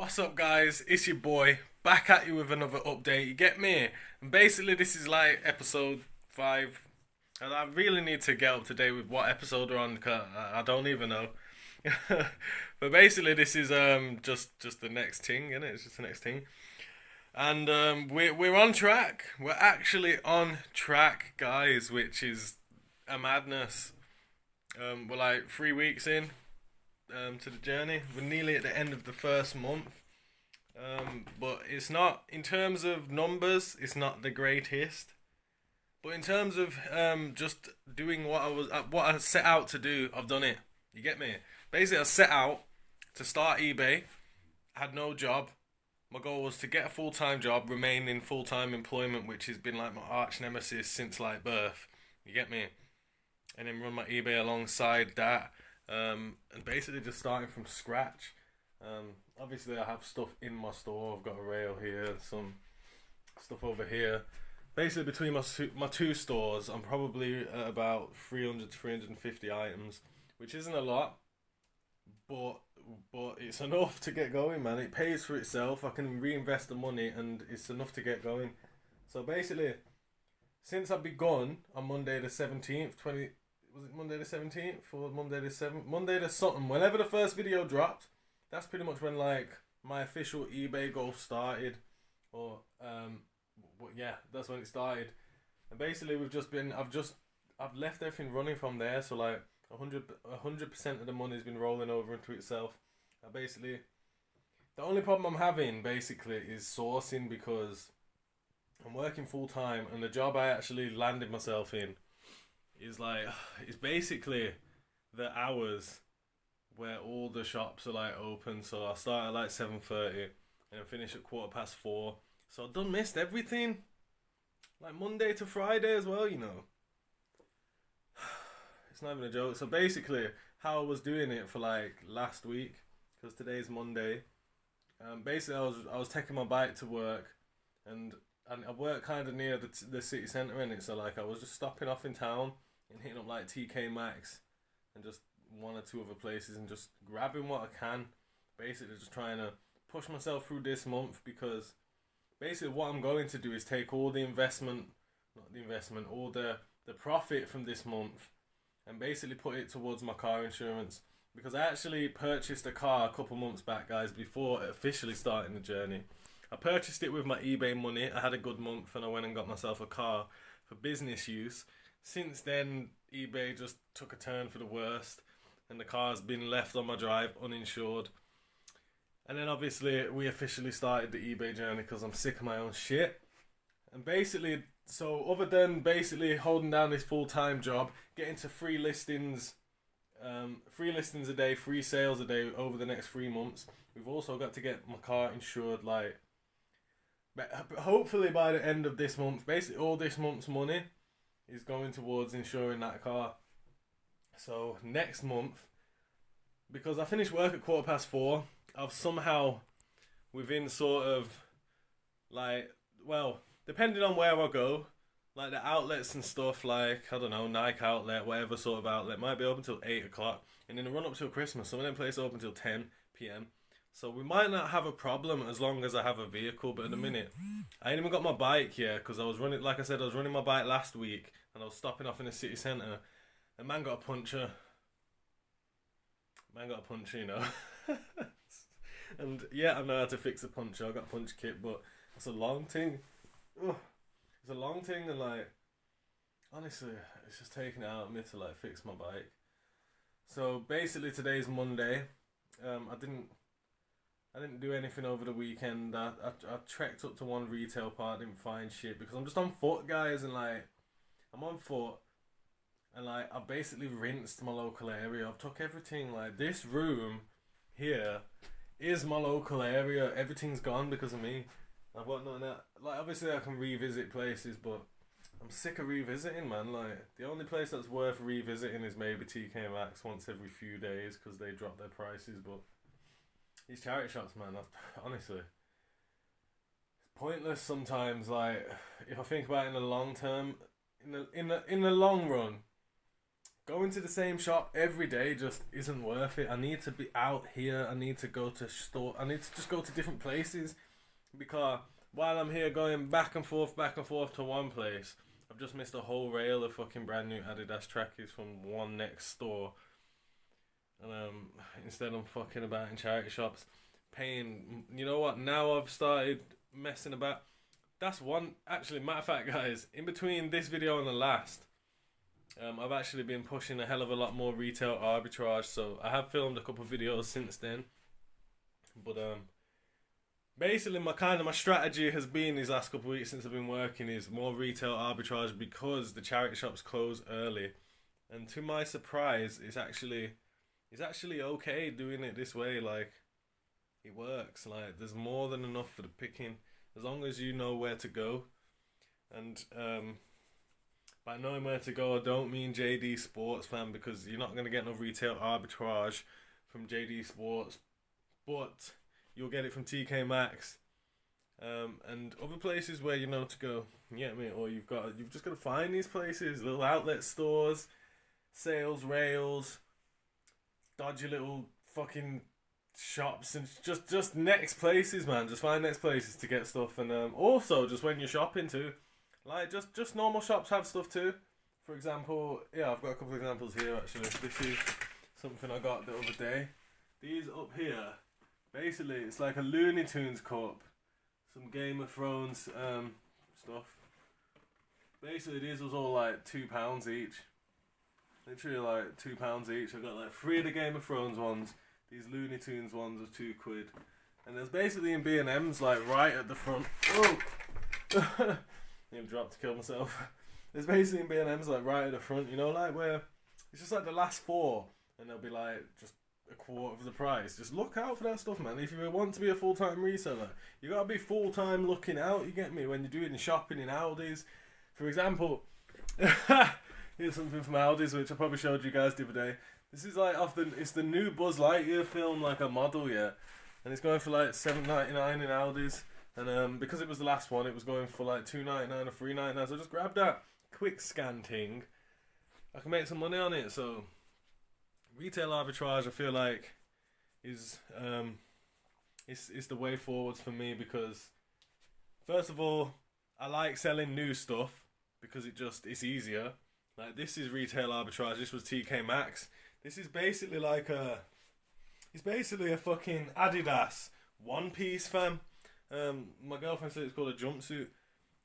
What's up, guys? It's your boy back at you with another update. You get me? And basically, this is like episode 5, and I really need to get up to date with what episode we're on because I don't even know. But basically, this is just the next thing, isn't it? It's just the next thing, and we're on track. We're actually on track, guys, which is a madness. We're like 3 weeks in to the journey. We're nearly at the end of the first month. But it's not, in terms of numbers, it's not the greatest. But in terms of just doing what I set out to do, I've done it. You get me? Basically, I set out to start eBay. I had no job. My goal was to get a full-time job, remain in full-time employment, which has been like my arch nemesis since like birth. You get me? And then run my eBay alongside that. And basically just starting from scratch. Obviously, I have stuff in my store. I've got a rail here, some stuff over here. Basically, between my two stores, I'm probably at about 300 to 350 items, which isn't a lot, but it's enough to get going, man. It pays for itself. I can reinvest the money, and it's enough to get going. So basically, since I've begun on Monday the 17th, was it Monday the 17th or Monday the 7th? Monday the something. Whenever the first video dropped, that's pretty much when like my official eBay goal started. Or but yeah, that's when it started. And basically I've left everything running from there. So like 100% of the money's been rolling over into itself. The only problem I'm having basically is sourcing, because I'm working full time, and the job I actually landed myself in is like, it's basically the hours where all the shops are like open. So I start at like 7:30 and I finish at 4:15. So I done missed everything, like Monday to Friday as well, you know. It's not even a joke. So basically, how I was doing it for like last week, because today's Monday. Basically, I was taking my bike to work, and I work kind of near the city centre, in it. So like I was just stopping off in town and hitting up like TK Maxx and just one or two other places and just grabbing what I can. Basically, just trying to push myself through this month, because basically what I'm going to do is take all the all the profit from this month and basically put it towards my car insurance. Because I actually purchased a car a couple months back, guys, before officially starting the journey. I purchased it with my eBay money. I had a good month and I went and got myself a car for business use. Since then, eBay just took a turn for the worst, and the car's been left on my drive uninsured. And then obviously we officially started the eBay journey because I'm sick of my own shit. And basically, so other than basically holding down this full-time job, getting to free listings a day, free sales a day over the next 3 months, we've also got to get my car insured, like, hopefully by the end of this month. Basically all this month's money is going towards insuring that car. So next month, because I finish work at 4:15, I've somehow, within sort of like, well, depending on where I go, like the outlets and stuff, like, I don't know, Nike outlet, whatever sort of outlet, might be open till 8 o'clock. And in the run up till Christmas, some of them places open till 10 p.m. So we might not have a problem as long as I have a vehicle. But at the minute, I ain't even got my bike yet, because I was running, like I said, I was running my bike last week and I was stopping off in the city centre. And man got a puncture. You know. And yeah, I know how to fix a puncture. I got a punch kit, but it's a long thing. Ugh. It's a long thing, and like, honestly, it's just taking it out of me to like fix my bike. So basically, today's Monday. I didn't do anything over the weekend. I trekked up to one retail part, didn't find shit, because I'm just on foot, guys, and like, I'm on foot, and like, I've basically rinsed my local area. I've took everything, like, this room here is my local area. Everything's gone because of me. I've got nothing that, like, obviously I can revisit places, but I'm sick of revisiting, man. Like, the only place that's worth revisiting is maybe TK Maxx once every few days, because they drop their prices. But these charity shops, man, honestly, it's pointless sometimes. Like, if I think about it in the long term, in the long run, going to the same shop every day just isn't worth it. I need to be out here. I need to go to store. I need to just go to different places, because while I'm here going back and forth to one place, I've just missed a whole rail of fucking brand new Adidas trackies from one next store. And instead I'm fucking about in charity shops, paying. You know what? Now I've started messing about. That's one. Actually, matter of fact, guys, in between this video and the last, I've actually been pushing a hell of a lot more retail arbitrage. So I have filmed a couple of videos since then, but basically my strategy has been these last couple of weeks since I've been working is more retail arbitrage, because the charity shops close early, and to my surprise, it's actually okay doing it this way. Like, it works. Like, there's more than enough for the picking, as long as you know where to go. And by knowing where to go, I don't mean JD Sports, fam, because you're not going to get no retail arbitrage from JD Sports, but you'll get it from TK Maxx, and other places where you know to go. You get me? Or you've just got to find these places, little outlet stores, sales rails, dodgy little fucking shops, and just next places, man. Just find next places to get stuff, and also just when you're shopping too, like just normal shops have stuff too. For example, yeah, I've got a couple of examples here actually. This is something I got the other day. These up here, basically it's like a Looney Tunes cup, some Game of Thrones stuff. Basically these was all like £2 each. Literally like £2 each. I got like 3 of the Game of Thrones ones. These Looney Tunes ones was £2. And there's basically in B&M's like right at the front. Oh! Nearly dropped to kill myself. There's basically in B&M's like right at the front, you know, like where it's just like the last 4, and they'll be like just a quarter of the price. Just look out for that stuff, man. If you want to be a full-time reseller, you gotta be full-time looking out, you get me, when you're doing shopping in Aldi's. For example, here's something from Aldi's which I probably showed you guys the other day. This is like it's the new Buzz Lightyear film, like a model, yeah, and it's going for like $7.99 in Aldi's, and because it was the last one, it was going for like $2.99 or $3.99. So I just grabbed that quick scan thing. I can make some money on it. So retail arbitrage, I feel like, is the way forwards for me, because first of all, I like selling new stuff because it's easier. Like, this is retail arbitrage. This was TK Maxx. This is basically like it's basically a fucking Adidas one piece, fam. My girlfriend said it's called a jumpsuit.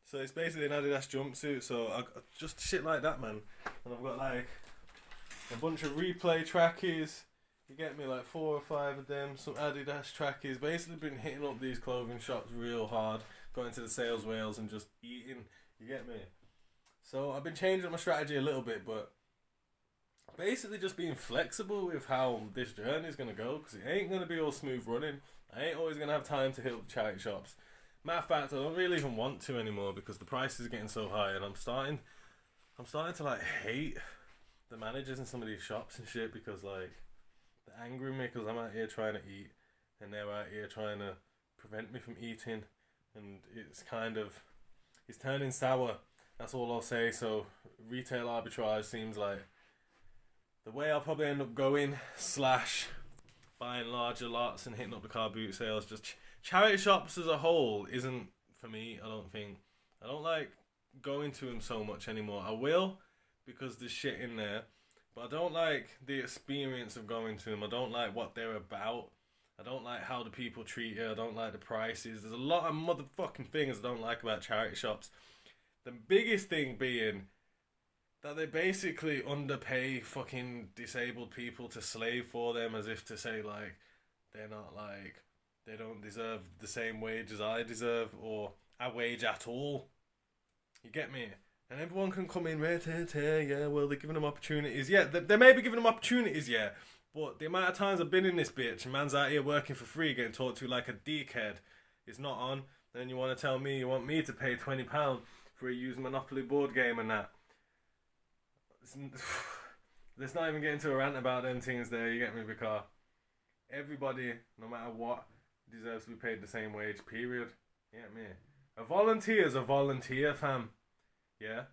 So it's basically an Adidas jumpsuit. So I just shit like that, man. And I've got like a bunch of replay trackies. You get me, like 4 or 5 of them. Some Adidas trackies. Basically been hitting up these clothing shops real hard. Going to the sales rails and just eating. You get me? So I've been changing my strategy a little bit, but basically just being flexible with how this journey is going to go, because it ain't going to be all smooth running. I ain't always going to have time to hit up charity shops. Matter of fact, I don't really even want to anymore, because the price is getting so high, and I'm starting to like hate the managers in some of these shops and shit, because like they're angry at me because I'm out here trying to eat and they're out here trying to prevent me from eating, and it's turning sour. That's all I'll say. So retail arbitrage seems like the way I'll probably end up going, / buying larger lots and hitting up the car boot sales. Just charity shops as a whole isn't for me, I don't think. I don't like going to them so much anymore. I will, because there's shit in there, but I don't like the experience of going to them. I don't like what they're about. I don't like how the people treat you. I don't like the prices. There's a lot of motherfucking things I don't like about charity shops. The biggest thing being that they basically underpay fucking disabled people to slave for them, as if to say like they're not like, they don't deserve the same wage as I deserve, or a wage at all. You get me? And everyone can come in, yeah, well, they're giving them opportunities. Yeah, they may be giving them opportunities, yeah, but the amount of times I've been in this bitch, and man's out here working for free, getting talked to like a dickhead, is not on. Then you want to tell me you want me to pay £20 for a used Monopoly board game and that. Let's not even get into a rant about them things there, you get me? Because everybody, no matter what, deserves to be paid the same wage, period. You get me? A volunteer is a volunteer, fam. Yeah?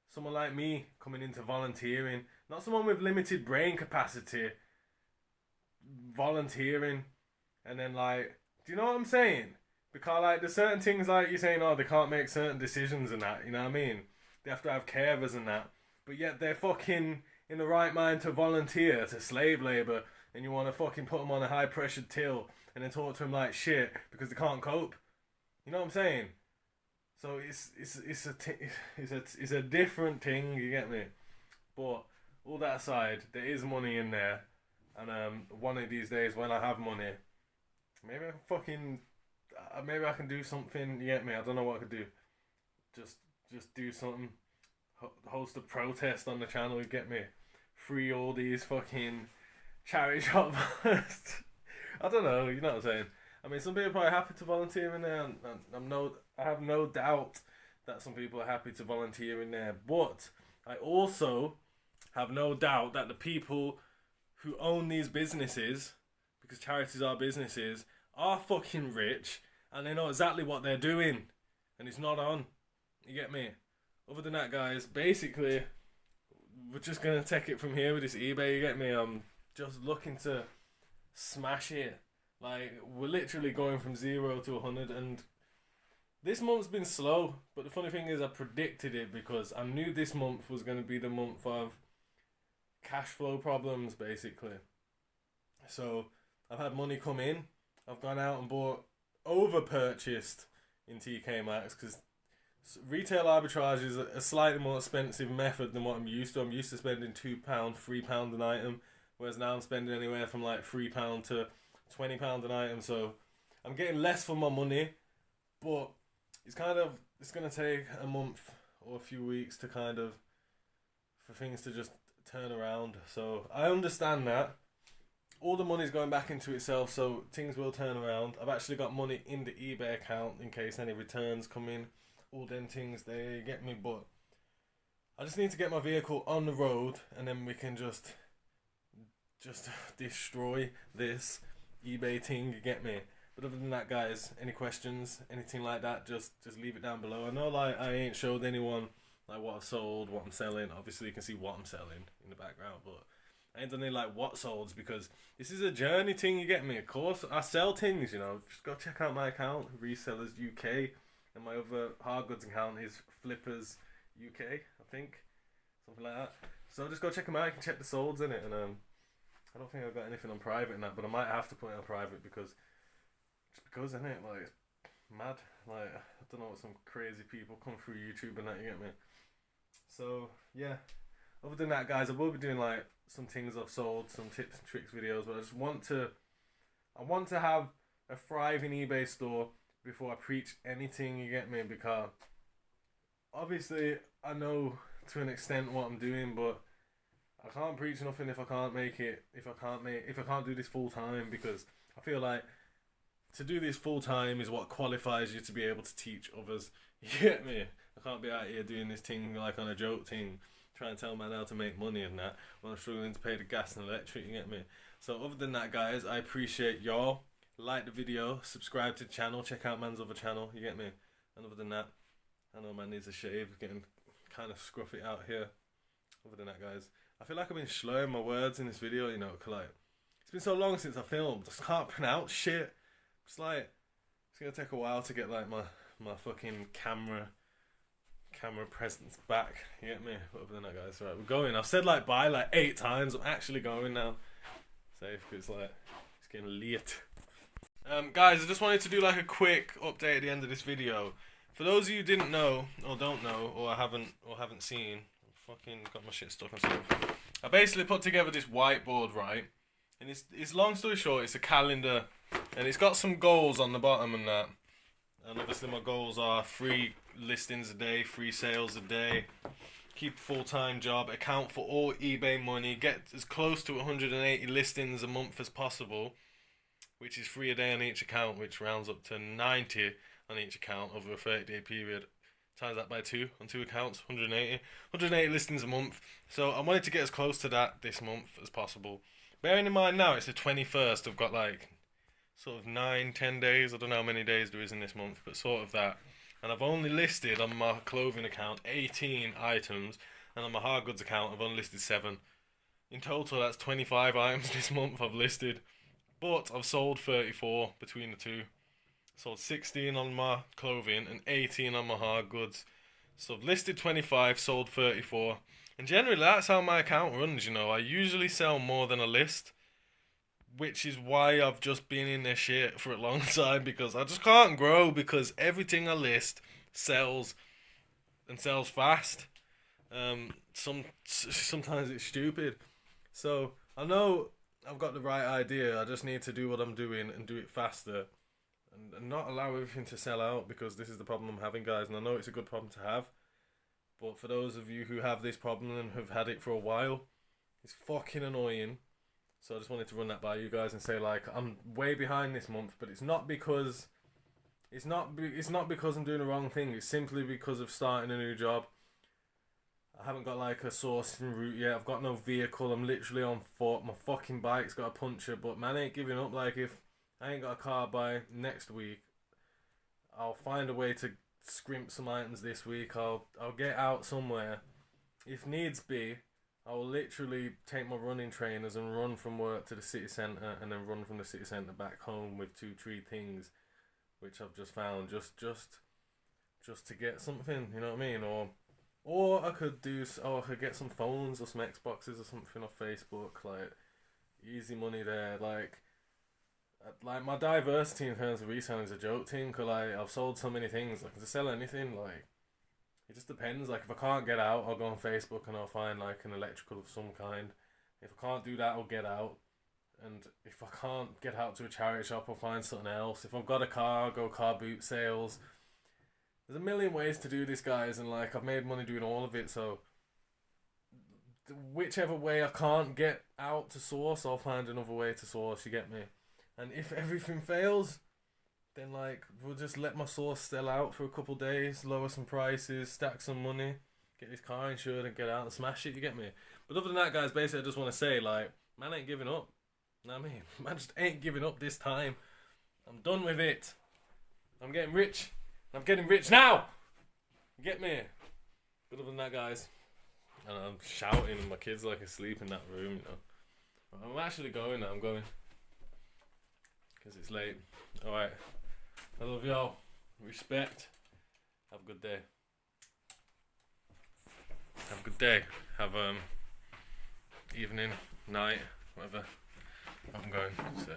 someone like me coming into volunteering, not someone with limited brain capacity, volunteering, and then like, do you know what I'm saying? Because like there's certain things like you're saying, oh, they can't make certain decisions and that, you know what I mean? They have to have carers and that, but yet they're fucking in the right mind to volunteer to slave labor, and you want to fucking put them on a high pressured till and then talk to them like shit because they can't cope. You know what I'm saying? So it's a different thing. You get me? But all that aside, there is money in there, and one of these days when I have money, maybe I can fucking maybe I can do something. You get me? I don't know what I could do. Just do something. Host a protest on the channel. You get me? Free all these fucking charity shop. I don't know. You know what I'm saying? I mean, some people are probably happy to volunteer in there. And I have no doubt that some people are happy to volunteer in there. But I also have no doubt that the people who own these businesses, because charities are businesses, are fucking rich and they know exactly what they're doing, and it's not on. You get me? Other than that, guys, basically, we're just gonna take it from here with this eBay. You get me? I'm just looking to smash it. Like, we're literally going from 0 to 100, and this month's been slow. But the funny thing is, I predicted it because I knew this month was gonna be the month of cash flow problems, basically. So I've had money come in. I've gone out and over purchased in TK Maxx because retail arbitrage is a slightly more expensive method than what I'm used to. I'm used to spending £2, £3 an item, whereas now I'm spending anywhere from like £3 to £20 an item. So I'm getting less for my money, but it's gonna take a month or a few weeks to for things to just turn around. So I understand that. All the money's going back into itself, so things will turn around. I've actually got money in the eBay account in case any returns come in. All them things, they get me, but I just need to get my vehicle on the road, and then we can just destroy this eBay thing, you get me? But other than that, guys, any questions, anything like that, just leave it down below. I know like I ain't showed anyone like what I've sold, what I'm selling. Obviously you can see what I'm selling in the background, but I ain't done any like what solds because this is a journey thing, you get me? Of course, I sell things, you know. Just go check out my account, Resellers UK, and my other hard goods account is Flippers UK, I think, something like that. So just go check them out. You can check the solds in it, and I don't think I've got anything on private in that, but I might have to put it on private because isn't it like it's mad? Like I don't know what some crazy people come through YouTube and that, you get me? So yeah. Other than that, guys, I will be doing like some things I've sold, some tips and tricks videos, but I want to have a thriving eBay store before I preach anything, you get me? Because obviously I know to an extent what I'm doing, but I can't preach nothing if I can't make it, if I can't do this full time, because I feel like to do this full time is what qualifies you to be able to teach others. You get me? I can't be out here doing this thing like on a joke thing, trying to tell man how to make money and that when I'm struggling to pay the gas and electric, you get me? So other than that, guys, I appreciate y'all. Like the video, subscribe to the channel, check out man's other channel, you get me? And other than that, I know man needs a shave, getting kind of scruffy out here. Other than that, guys, I feel like I've been slurring my words in this video, you know, cause like, it's been so long since I filmed, I just can't pronounce shit. It's like, it's gonna take a while to get like my fucking camera presence back, you get me? But other than that, guys, right, we're going. I've said like bye like 8 times, I'm actually going now. Safe, because like, it's getting late. Guys, I just wanted to do like a quick update at the end of this video. For those of you who didn't know, or don't know, or haven't seen, I fucking got my shit stuck on stuff. I basically put together this whiteboard, right? And it's long story short, it's a calendar, and it's got some goals on the bottom and that. And obviously my goals are 3 listings a day, 3 sales a day, keep a full-time job, account for all eBay money, get as close to 180 listings a month as possible, which is 3 a day on each account, which rounds up to 90 on each account over a 30-day period. Times that by 2 on 2 accounts, 180 listings a month. So I wanted to get as close to that this month as possible. Bearing in mind now it's the 21st, I've got like sort of 9-10 days, I don't know how many days there is in this month, but sort of that. and I've only listed on my clothing account 18 items, and on my hard goods account I've only listed 7. In total, that's 25 items this month I've listed, but I've sold 34 between the two. Sold 16 on my clothing and 18 on my hard goods. So I've listed 25, sold 34. And generally that's how my account runs, I usually sell more than a list, which is why I've just been in this shit for a long time, because I just can't grow, because everything I list sells, and sells fast. Sometimes it's stupid. So I know I've got the right idea. I just need to do what I'm doing and do it faster, and not allow everything to sell out, because this is the problem I'm having, guys. And I know it's a good problem to have, but for those of you who have this problem and have had it for a while, it's fucking annoying. So I just wanted to run that by you guys and say, like, I'm way behind this month, but it's not because I'm doing the wrong thing. It's simply because of starting a new job. I haven't got like a sourcing route yet. I've got no vehicle. I'm literally on foot. My fucking bike's got a puncture, but man, I ain't giving up. Like, if I ain't got a car by next week, I'll find a way to scrimp some items this week. I'll get out somewhere. If needs be, I will literally take my running trainers and run from work to the city centre, and then run from the city centre back home with 2-3 things, which I've just found, just to get something, you know what I mean? Or I could get some phones or some Xboxes or something off Facebook, like, easy money there. Like my diversity in terms of reselling is a joke thing, cause like I've sold so many things. I can just sell anything. Like, it just depends. Like, if I can't get out, I'll go on Facebook and I'll find like an electrical of some kind. If I can't do that, I'll get out. And if I can't get out to a charity shop, I'll find something else. If I've got a car, I'll go car boot sales. There's a million ways to do this, guys, and like, I've made money doing all of it. So whichever way I can't get out to source, I'll find another way to source. You get me? And if everything fails, then like, we'll just let my source sell out for a couple days, lower some prices, stack some money, get this car insured and get out and smash it, you get me? But other than that, guys, basically I just want to say, like, man ain't giving up. You know what I mean? Man just ain't giving up this time. I'm done with it. I'm getting rich. I'm getting rich now! You get me? But other than that, guys, and I'm shouting and my kids like asleep in that room, But I'm actually going now, I'm going. Because it's late. Alright. I love y'all. Respect. Have a good day. Have a good day. Have evening, night, whatever. I'm going. So